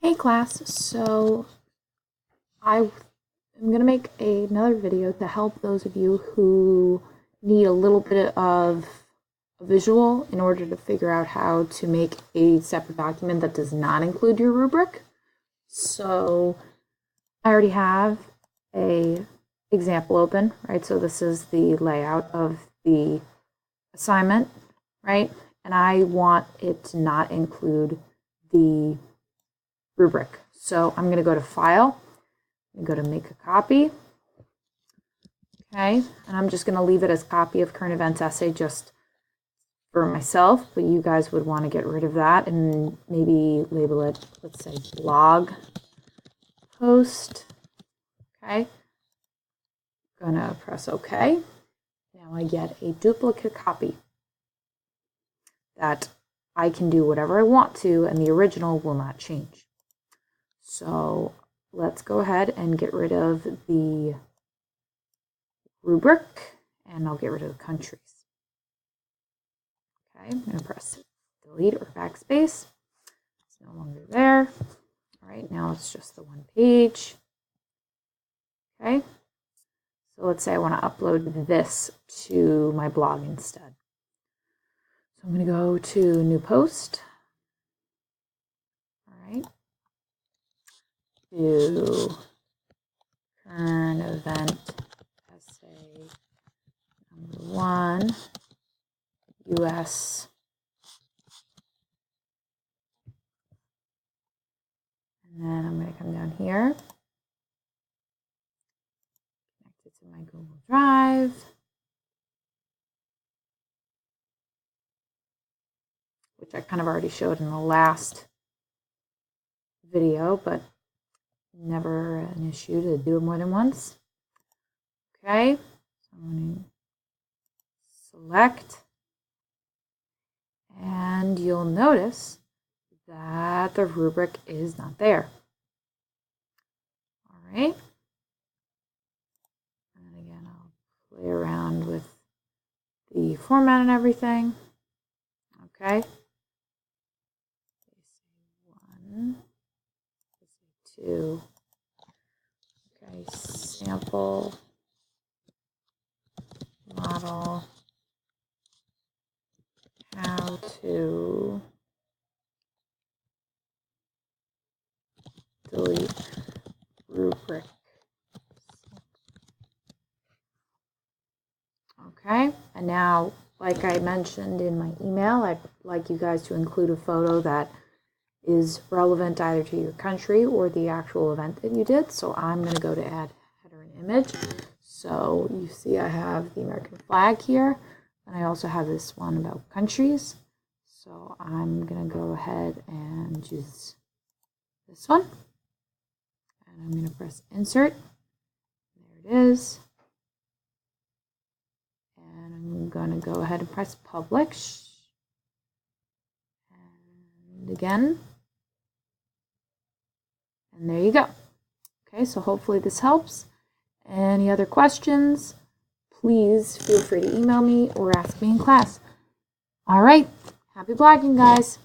Hey class, so I am going to make another video to help those of you who need a little bit of a visual in order to figure out how to make a separate document that does not include your rubric. So I already have a example open, right? So this is the layout of the assignment, right? And I want it to not include the rubric. So I'm going to go to File, and go to Make a Copy. Okay, and I'm just going to leave it as copy of current events essay just for myself, but you guys would want to get rid of that and maybe label it, let's say, blog post. Okay, gonna press OK. Now I get a duplicate copy that I can do whatever I want to, and the original will not change. So let's go ahead and get rid of the rubric, and I'll get rid of the countries. Okay, I'm going to press delete or backspace. It's no longer there. All right, now it's just the one page. Okay, so let's say I want to upload this to my blog instead. So I'm going to go to New Post. All right. To current event essay number 1, US. And then I'm going to come down here, connect it to my Google Drive. Which I kind of already showed in the last video, but never an issue to do it more than once. Okay, so I'm going to select, and you'll notice that the rubric is not there. All right, and again, I'll play around with the format and everything. Okay, 1, 2. Okay, sample model how to delete rubric. Okay, and now, like I mentioned in my email, I'd like you guys to include a photo that is relevant either to your country or the actual event that you did. So I'm going to go to add header and image. So you see I have the American flag here, and I also have this one about countries. So I'm going to go ahead and choose this one. And I'm going to press insert. There it is. And I'm going to go ahead and press publish. And again. And there you go. Okay, so hopefully this helps. Any other questions, please feel free to email me or ask me in class. All right, happy blogging, guys.